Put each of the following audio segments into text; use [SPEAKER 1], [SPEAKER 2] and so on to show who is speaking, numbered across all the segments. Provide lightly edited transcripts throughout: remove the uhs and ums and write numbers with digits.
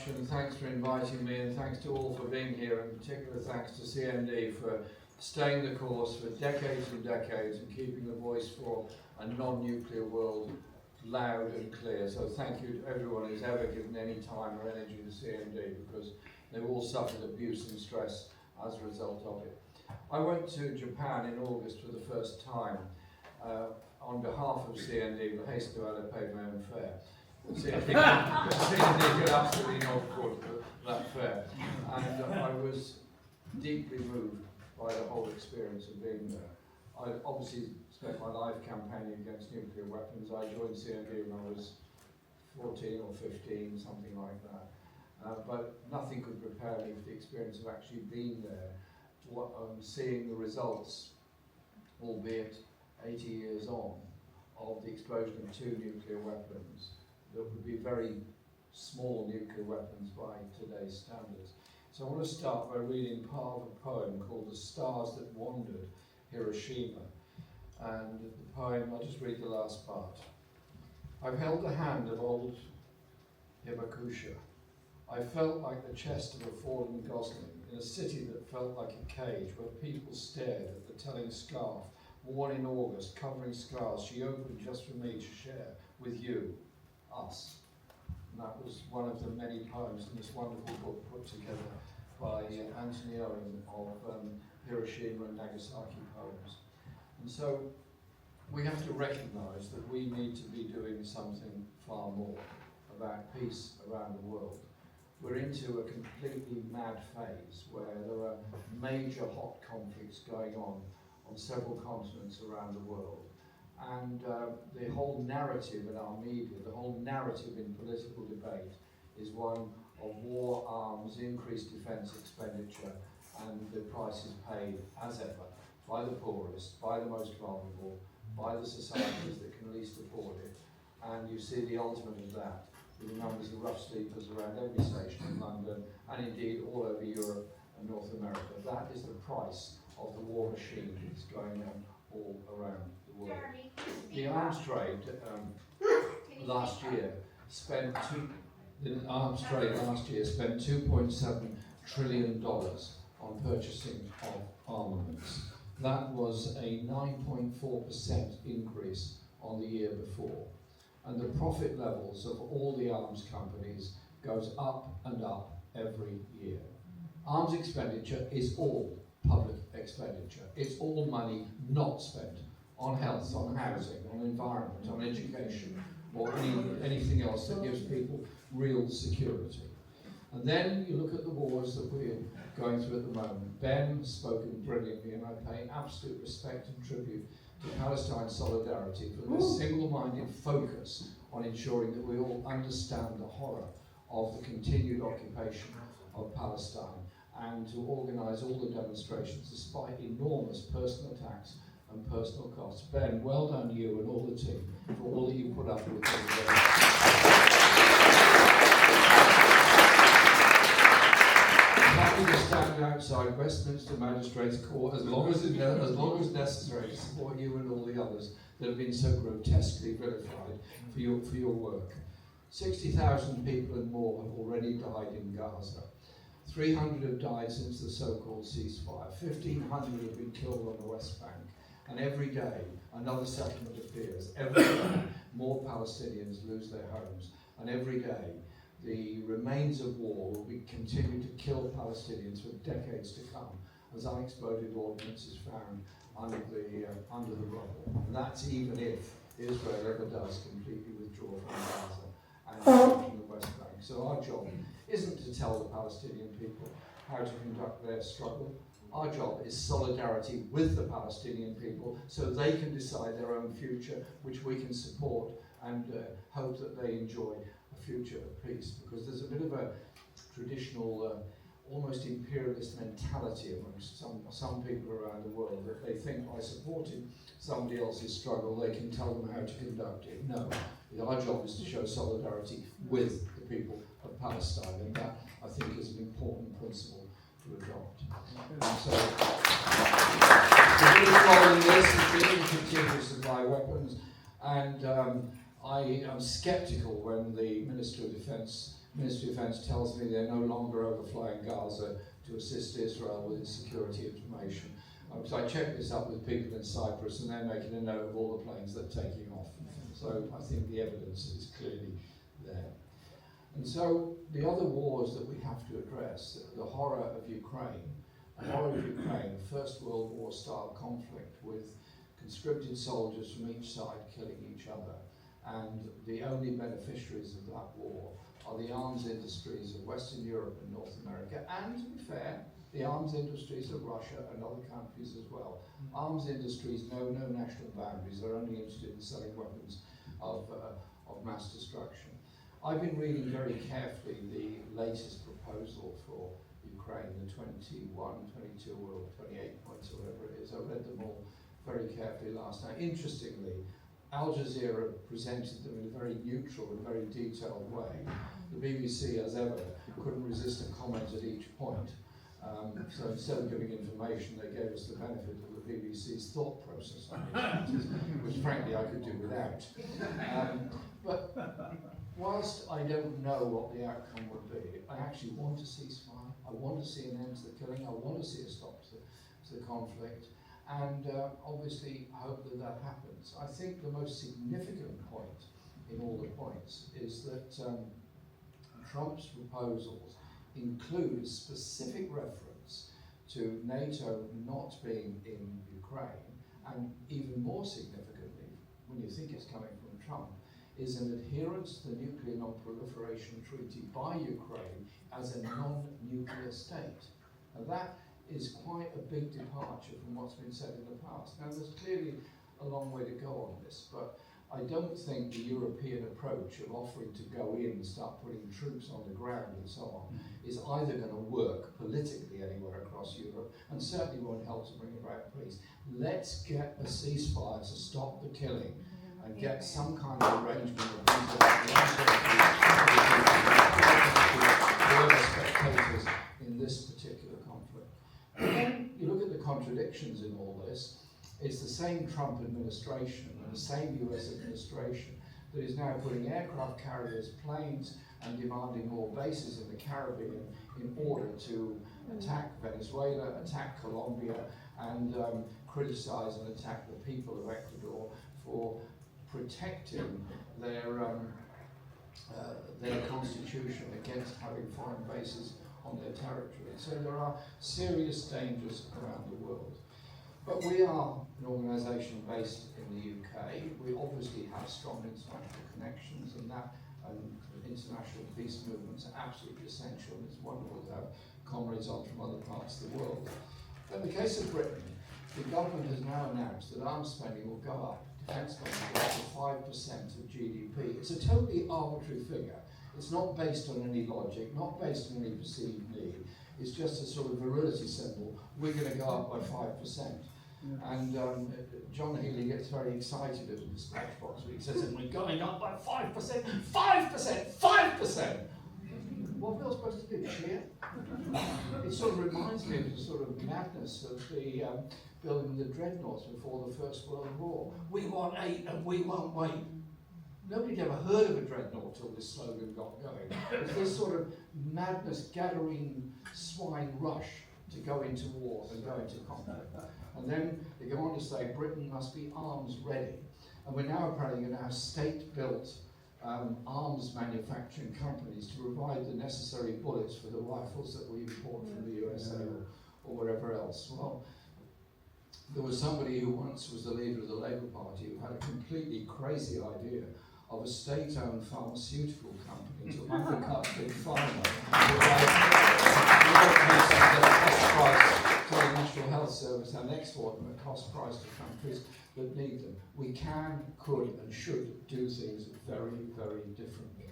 [SPEAKER 1] much, and thanks for inviting me, and thanks to all for being here, and particular thanks to CMD for staying the course for decades and decades and keeping the voice for a non-nuclear world loud and clear. So thank you to everyone who's ever given any time or energy to CMD, because they've all suffered abuse and stress as a result of it. I went to Japan in August for the first time on behalf of CND, but hasten to add I paid my own fare. CND could absolutely not afford that fare. And I was deeply moved by the whole experience of being there. I obviously spent my life campaigning against nuclear weapons. I joined CND when I was 14 or 15, something like that. But nothing could prepare me for the experience of actually being there, seeing the results, albeit 80 years on, of the explosion of 2 nuclear weapons that would be very small nuclear weapons by today's standards. So I want to start by reading part of a poem called The Stars That Wandered, Hiroshima. And the poem, I'll just read the last part. I've held the hand of old Hibakusha. I felt like the chest of a fallen gosling in a city that felt like a cage where people stared at the telling scarf worn in August, covering scars she opened just for me to share with you, us. And that was one of the many poems in this wonderful book put together by Anthony Owen of Hiroshima and Nagasaki poems. And so we have to recognise that we need to be doing something far more about peace around the world. We're into a completely mad phase where there are major hot conflicts going on several continents around the world. And the whole narrative in our media, the whole narrative in political debate is one of war, arms, increased defence expenditure, and the prices paid, as ever, by the poorest, by the most vulnerable, by the societies that can least afford it. And you see the ultimate of that with the numbers of rough sleepers around every station in London, and indeed all over Europe and North America. That is the price of the war machine that's going on all around the world. The arms trade last year spent $2.7 trillion on purchasing of armaments. That was a 9.4% increase on the year before. And the profit levels of all the arms companies goes up and up every year. Arms expenditure is all public expenditure. It's all money not spent on health, on housing, on environment, on education, or anything else that gives people real security. And then you look at the wars that we're going through at the moment. Ben has spoken brilliantly, and I pay absolute respect and tribute to Palestine Solidarity for their single-minded focus on ensuring that we all understand the horror of the continued occupation of Palestine, and to organise all the demonstrations despite enormous personal attacks and personal costs. Ben, well done you and all the team for all that you put up with. Happy to stand outside Westminster Magistrates Court as long as necessary to support you and all the others that have been so grotesquely vilified for your work. 60,000 people and more have already died in Gaza. 300 have died since the so-called ceasefire. 1,500 have been killed on the West Bank. And every day, another settlement appears. Every day, more Palestinians lose their homes. And every day, the remains of war will continue to kill Palestinians for decades to come, as unexploded ordnance is found under the rubble. And that's even if Israel ever does completely withdraw from Gaza and from the West Bank. So our job isn't to tell the Palestinian people how to conduct their struggle. Our job is solidarity with the Palestinian people so they can decide their own future, which we can support and hope that they enjoy a future of peace. Because there's a bit of a traditional, almost imperialist mentality amongst some people around the world that they think by supporting somebody else's struggle they can tell them how to conduct it. No, our job is to show solidarity with the people of Palestine, and that I think is an important principle to adopt. And so the big role in this is being to continue to supply weapons, and I am sceptical when the Minister of Defence Ministry of Defence tells me they're no longer overflying Gaza to assist Israel with its security information. Because I checked this up with people in Cyprus, and they're making a note of all the planes that are taking off. So I think the evidence is clearly there. And so the other wars that we have to address, the horror of Ukraine, First World War style conflict with conscripted soldiers from each side killing each other, and the only beneficiaries of that war are the arms industries of Western Europe and North America, and to be fair, the arms industries of Russia and other countries as well. Arms industries know no national boundaries, they're only interested in selling weapons of mass destruction. I've been reading very carefully the latest proposal for Ukraine, the 21, 22 or 28 points or whatever it is. I read them all very carefully last night. Interestingly, Al Jazeera presented them in a very neutral and very detailed way. The BBC, as ever, couldn't resist a comment at each point. So instead of giving information, they gave us the benefit of the BBC's thought process on these matters, which frankly I could do without. But whilst I don't know what the outcome would be, I actually want a ceasefire. I want to see an end to the killing. I want to see a stop to the conflict. And obviously hope that that happens. I think the most significant point in all the points is that Trump's proposals include a specific reference to NATO not being in Ukraine, and even more significantly, when you think it's coming from Trump, is an adherence to the Nuclear Non-Proliferation Treaty by Ukraine as a non-nuclear state. And that is quite a big departure from what's been said in the past. Now, there's clearly a long way to go on this, but I don't think the European approach of offering to go in and start putting troops on the ground and so on is either going to work politically anywhere across Europe, and certainly won't help to bring about peace. Let's get a ceasefire to stop the killing and get some kind of arrangement of spectators in this particular conflict. And then you look at the contradictions in all this. It's the same Trump administration and the same US administration that is now putting aircraft carriers, planes, and demanding more bases in the Caribbean in order to attack Venezuela, attack Colombia, and criticize and attack the people of Ecuador for protecting their constitution against having foreign bases on their territory. So there are serious dangers around the world. But we are an organisation based in the UK. We obviously have strong international connections, and that international peace movements are absolutely essential. It's wonderful to have comrades on from other parts of the world. But in the case of Britain, the government has now announced that arms spending will go up, defence spending will go up to 5% of GDP. It's a totally arbitrary figure. It's not based on any logic, not based on any perceived need. It's just a sort of virility symbol. We're going to go up by 5%. And John Healey gets very excited at the dispatch box when he says, we're going up by 5%, 5%, 5%! What are we all supposed to do, cheer? It sort of reminds me of the sort of madness of the building the dreadnoughts before the First World War. We want 8 and we won't wait. Nobody had ever heard of a dreadnought till this slogan got going. It's this sort of madness, gathering swine rush to go into war and go into conflict. And then they go on to say Britain must be arms ready. And we're now apparently going to have state-built arms manufacturing companies to provide the necessary bullets for the rifles that we import from the USA or wherever else. Well, there was somebody who once was the leader of the Labour Party who had a completely crazy idea of a state-owned pharmaceutical company to undercut Big Pharma to the National Health Service and export them at cost price to countries that need them. We can, could and should do things very, very differently.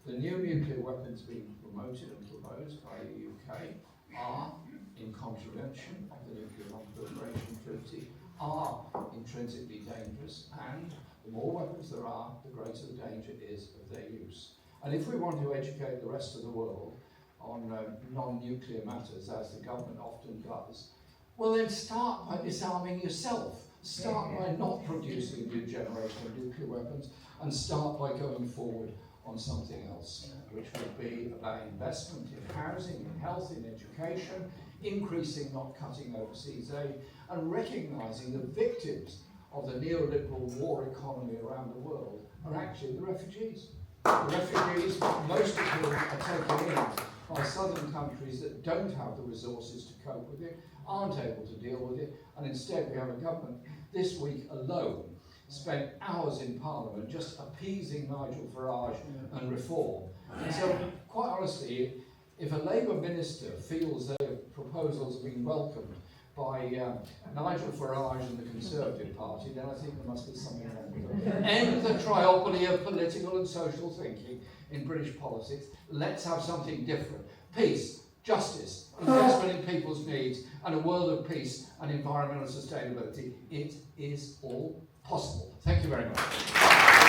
[SPEAKER 1] The new nuclear weapons being promoted and proposed by the UK are in contravention of the Nuclear Non-Proliferation Treaty, are intrinsically dangerous, and the more weapons there are, the greater the danger is of their use. And if we want to educate the rest of the world on non-nuclear matters, as the government often does, well then start by disarming yourself. Start by not producing a new generation of nuclear weapons, and start by going forward on something else, which would be about investment in housing, in health, in education, increasing, not cutting overseas aid, and recognising the victims of the neoliberal war economy around the world are actually the refugees. The refugees, most of whom are taken in by southern countries that don't have the resources to cope with it, aren't able to deal with it, and instead we have a government this week alone spent hours in Parliament just appeasing Nigel Farage and reform. And so, quite honestly, if a Labour minister feels their proposals have been welcomed by Nigel Farage and the Conservative Party, then I think there must be something wrong with them. End the triopoly of political and social thinking in British politics. Let's have something different. Peace, justice, investment in people's needs, and a world of peace and environmental sustainability. It is all possible. Thank you very much.